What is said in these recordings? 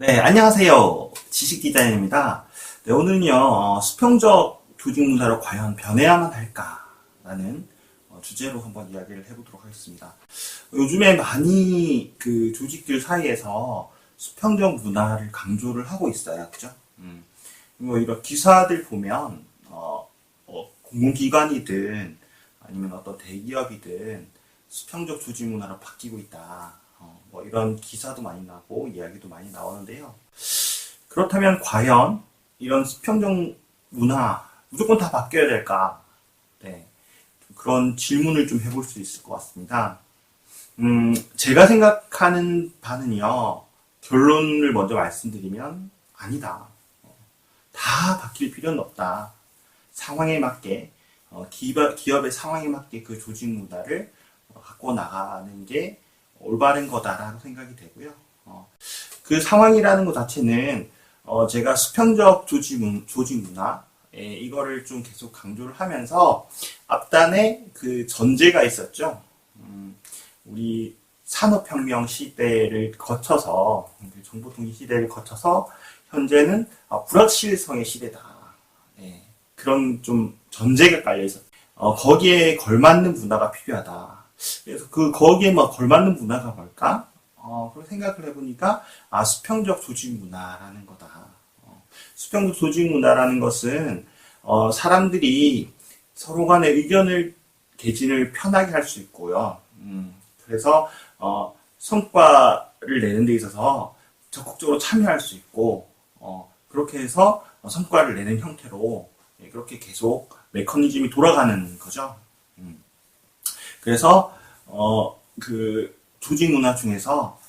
네, 안녕하세요. 지식디자인입니다. 네, 오늘은요, 수평적 조직 문화로 과연 변해야만 할까라는 주제로 한번 이야기를 해보도록 하겠습니다. 요즘에 많이 그 조직들 사이에서 수평적 문화를 강조를 하고 있어요. 그죠? 뭐 이런 기사들 보면, 공공기관이든 아니면 어떤 대기업이든 수평적 조직 문화로 바뀌고 있다. 뭐 이런 기사도 많이 나고 이야기도 많이 나오는데요. 그렇다면 과연 이런 수평적 문화 무조건 다 바뀌어야 될까? 네, 그런 질문을 좀 해볼 수 있을 것 같습니다. 제가 생각하는 바는요, 결론을 먼저 말씀드리면 아니다. 다 바뀔 필요는 없다. 상황에 맞게 기업의 상황에 맞게 그 조직 문화를 갖고 나가는 게 올바른 거다라고 생각이 되고요. 그 상황이라는 것 자체는 제가 수평적 조직 문화 이거를 좀 계속 강조를 하면서 앞단에 그 전제가 있었죠. 우리 산업혁명 시대를 거쳐서 정보통신 시대를 거쳐서 현재는 불확실성의 시대다. 그런 좀 전제가 깔려 있었. 거기에 걸맞는 문화가 필요하다. 그래서 거기에 막 걸맞는 문화가 뭘까? 그런 생각을 해보니까, 수평적 조직 문화라는 거다. 수평적 조직 문화라는 것은, 사람들이 서로 간의 의견을, 개진을 편하게 할 수 있고요. 그래서, 성과를 내는 데 있어서 적극적으로 참여할 수 있고, 그렇게 해서 성과를 내는 형태로, 그렇게 계속 메커니즘이 돌아가는 거죠. 그래서 그 조직 문화 중에서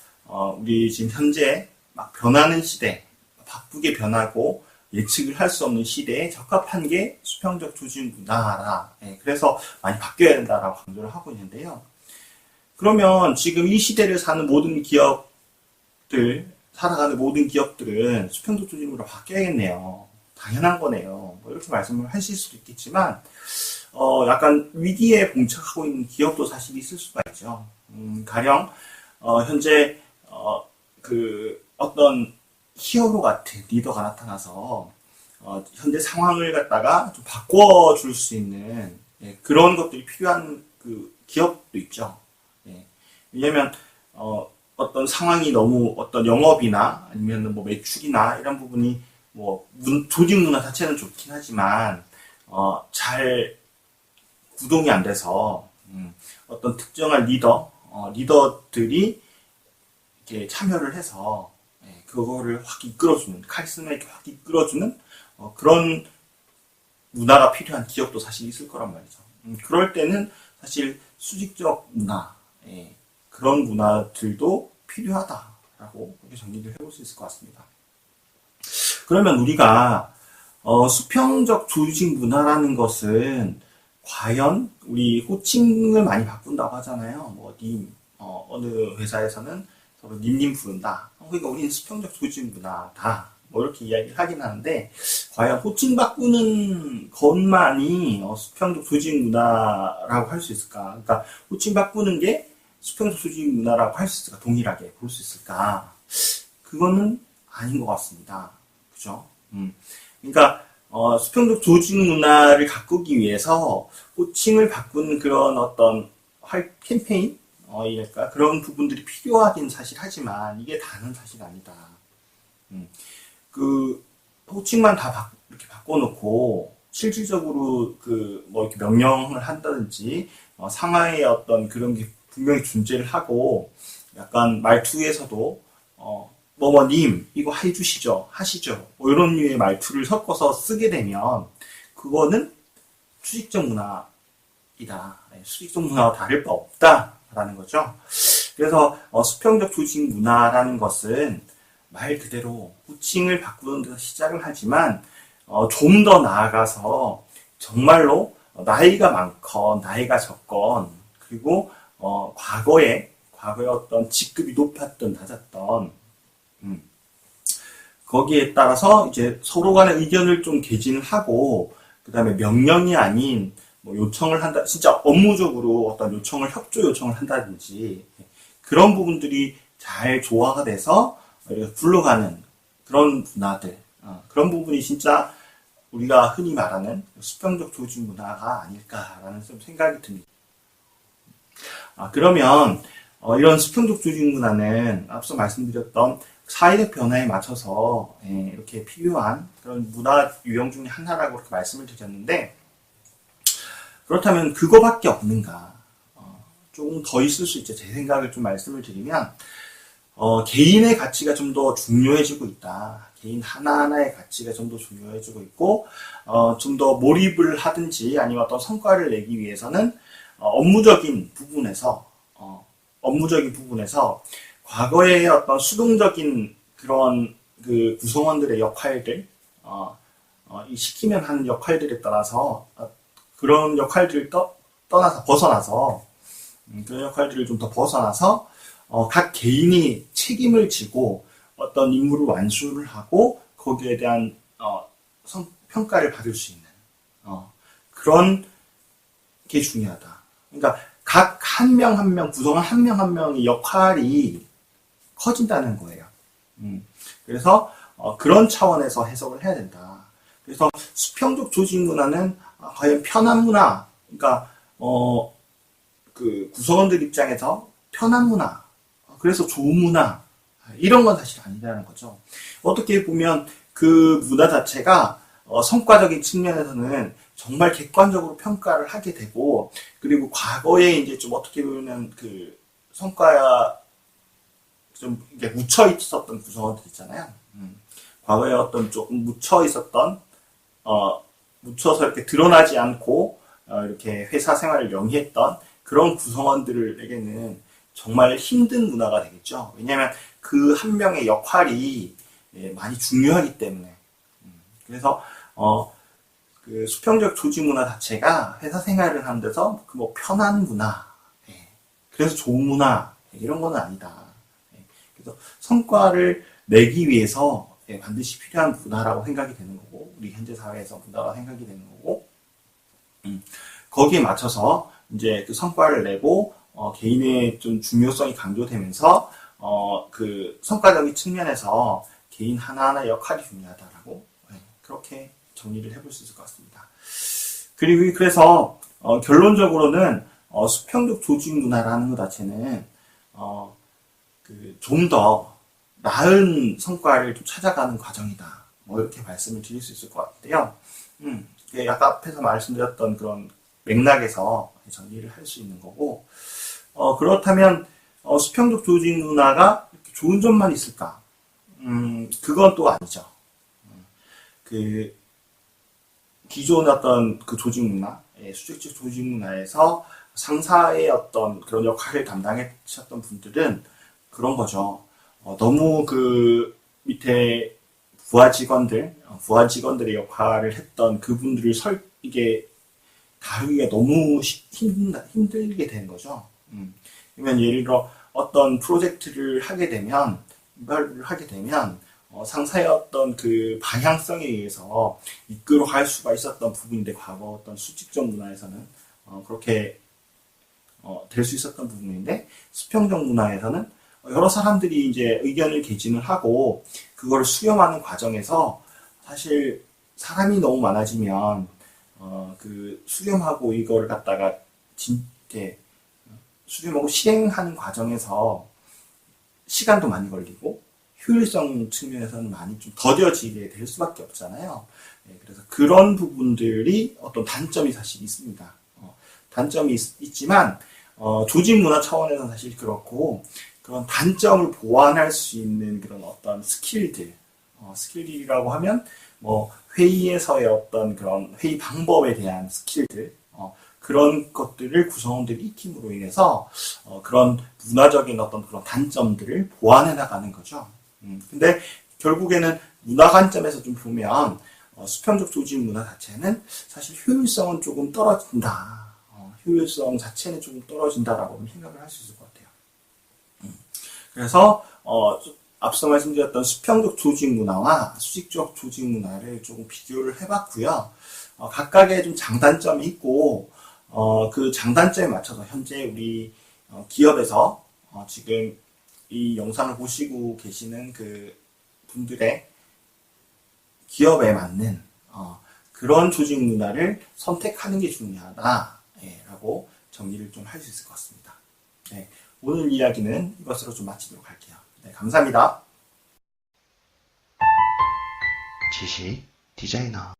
우리 지금 현재 막 변하는 시대, 바쁘게 변하고 예측을 할 수 없는 시대에 적합한 게 수평적 조직 문화라. 그래서 많이 바뀌어야 된다라고 강조를 하고 있는데요. 그러면 지금 이 시대를 사는 모든 기업들, 살아가는 모든 기업들은 수평적 조직 문화로 바뀌어야겠네요. 당연한 거네요. 뭐 이렇게 말씀을 하실 수도 있겠지만, 약간 위기에 봉착하고 있는 기업도 사실 있을 수가 있죠. 가령, 현재, 어떤 히어로 같은 리더가 나타나서, 현재 상황을 갖다가 좀 바꿔줄 수 있는, 그런 것들이 필요한 그 기업도 있죠. 왜냐면, 어떤 상황이 너무 어떤 영업이나 아니면 뭐 매출이나 이런 부분이 뭐, 조직 문화 자체는 좋긴 하지만, 잘 구동이 안 돼서, 어떤 특정한 리더들이 이렇게 참여를 해서, 그거를 확 이끌어주는, 카리스마 있게 확 이끌어주는, 그런 문화가 필요한 기업도 사실 있을 거란 말이죠. 그럴 때는 사실 수직적 문화, 그런 문화들도 필요하다라고 이렇게 정리를 해볼 수 있을 것 같습니다. 그러면 우리가 수평적 조직 문화라는 것은 과연 우리 호칭을 많이 바꾼다고 하잖아요. 뭐 님, 어느 회사에서는 서로 님님 부른다. 그러니까 우리는 수평적 조직 문화다. 뭐 이렇게 이야기를 하긴 하는데 과연 호칭 바꾸는 것만이 수평적 조직 문화라고 할 수 있을까? 그러니까 호칭 바꾸는 게 수평적 조직 문화라고 할 수 있을까? 동일하게 볼 수 있을까? 그거는 아닌 것 같습니다. 그죠? 그러니까, 수평적 조직 문화를 가꾸기 위해서 호칭을 바꾸는 그런 어떤 캠페인? 이랄까? 그런 부분들이 필요하긴 사실 하지만 이게 다는 사실 아니다. 그, 호칭만 다 이렇게 바꿔놓고 실질적으로 뭐 이렇게 명령을 한다든지, 상하의 어떤 그런 게 분명히 존재를 하고 약간 말투에서도, 뭐뭐님 이거 해주시죠 하시죠 뭐 이런 류의 말투를 섞어서 쓰게 되면 그거는 수직적 문화이다. 수직적 문화와 다를 바 없다라는 거죠. 그래서 수평적 조직 문화라는 것은 말 그대로 호칭을 바꾸는 데서 시작을 하지만 좀 더 나아가서 정말로 나이가 많건 나이가 적건 그리고 과거에 어떤 직급이 높았던 낮았던 거기에 따라서 이제 서로 간의 의견을 좀 개진을 하고, 그 다음에 명령이 아닌, 뭐 요청을 한다, 진짜 업무적으로 어떤 협조 요청을 한다든지, 그런 부분들이 잘 조화가 돼서 굴러가는 그런 문화들, 그런 부분이 진짜 우리가 흔히 말하는 수평적 조직 문화가 아닐까라는 좀 생각이 듭니다. 그러면 이런 수평적 조직 문화는 앞서 말씀드렸던 사회적 변화에 맞춰서 이렇게 필요한 그런 문화 유형 중에 하나라고 그렇게 말씀을 드렸는데, 그렇다면 그거밖에 없는가? 조금 더 있을 수 있죠. 제 생각을 좀 말씀을 드리면, 개인의 가치가 좀 더 중요해지고 있다. 개인 하나하나의 가치가 좀 더 중요해지고 있고, 좀 더 몰입을 하든지 아니면 어떤 성과를 내기 위해서는 업무적인 부분에서 과거의 어떤 수동적인 그런 그 구성원들의 역할들, 이 시키면 하는 역할들에 따라서 그런 역할들을 떠나서 벗어나서 그런 역할들을 좀 더 벗어나서 각 개인이 책임을 지고 어떤 임무를 완수를 하고 거기에 대한 평가를 받을 수 있는 그런 게 중요하다. 그러니까 각 한 명 한 명 구성원 한 명 한 명의 역할이 커진다는 거예요. 그래서 그런 차원에서 해석을 해야 된다. 그래서 수평적 조직 문화는 과연 편한 문화, 그러니까 그 구성원들 입장에서 편한 문화, 그래서 좋은 문화, 이런 건 사실 아니라는 거죠. 어떻게 보면 그 문화 자체가 성과적인 측면에서는 정말 객관적으로 평가를 하게 되고, 그리고 과거에 이제 좀 어떻게 보면 그 성과야 좀 이게 묻혀 있었던 구성원들 있잖아요. 과거에 어떤 조금 묻혀 있었던 묻혀서 이렇게 드러나지 않고 이렇게 회사 생활을 영위했던 그런 구성원들에게는 정말 힘든 문화가 되겠죠. 왜냐하면 그 한 명의 역할이 많이 중요하기 때문에. 그래서 그 수평적 조직 문화 자체가 회사 생활을 하는 데서 그 뭐 편한 문화, 그래서 좋은 문화 이런 건 아니다. 그래서 성과를 내기 위해서 반드시 필요한 문화라고 생각이 되는 거고, 우리 현재 사회에서 문화가 생각이 되는 거고, 거기에 맞춰서 이제 그 성과를 내고 개인의 좀 중요성이 강조되면서 그 성과적인 측면에서 개인 하나하나의 역할이 중요하다라고 그렇게 정리를 해볼 수 있을 것 같습니다. 그리고 그래서 결론적으로는 수평적 조직 문화라는 것 자체는 좀 더 나은 성과를 좀 찾아가는 과정이다. 뭐 이렇게 말씀을 드릴 수 있을 것 같은데요. 아까 앞에서 말씀드렸던 그런 맥락에서 정리를 할 수 있는 거고, 그렇다면 수평적 조직 문화가 이렇게 좋은 점만 있을까? 그건 또 아니죠. 그 기존 어떤 그 조직 문화, 수직적 조직 문화에서 상사의 어떤 그런 역할을 담당하셨던 분들은 그런 거죠. 너무 그 밑에 부하 직원들의 역할을 했던 그분들을 이게 다루기가 너무 힘들게 된 거죠. 그러면 예를 들어 어떤 프로젝트를 하게 되면 상사의 어떤 그 방향성에 의해서 이끌어갈 수가 있었던 부분인데, 과거 어떤 수직적 문화에서는 그렇게 될 수 있었던 부분인데, 수평적 문화에서는 여러 사람들이 이제 의견을 개진을 하고 그걸 수렴하는 과정에서 사실 사람이 너무 많아지면 그 수렴하고 이걸 갖다가 수렴하고 실행하는 과정에서 시간도 많이 걸리고 효율성 측면에서는 많이 좀 더뎌지게 될 수밖에 없잖아요. 그래서 그런 부분들이 어떤 단점이 사실 있습니다. 단점이 있지만 조직 문화 차원에서 사실 그렇고, 그런 단점을 보완할 수 있는 그런 어떤 스킬들이라고 하면 뭐 회의에서의 어떤 그런 회의 방법에 대한 스킬들, 그런 것들을 구성원들이 익힘으로 인해서 그런 문화적인 어떤 그런 단점들을 보완해 나가는 거죠. 근데 결국에는 문화 관점에서 좀 보면 수평적 조직 문화 자체는 사실 효율성은 조금 떨어진다. 효율성 자체는 조금 떨어진다라고 생각을 할 수 있을 것 같아요. 그래서 앞서 말씀드렸던 수평적 조직 문화와 수직적 조직 문화를 조금 비교를 해봤고요. 각각의 좀 장단점이 있고, 그 장단점에 맞춰서 현재 우리 기업에서 지금 이 영상을 보시고 계시는 그 분들의 기업에 맞는 그런 조직 문화를 선택하는 게 중요하다라고 정리를 좀 할 수 있을 것 같습니다. 네, 오늘 이야기는 이것으로 좀 마치도록 할게요. 네, 감사합니다. 지식 디자이너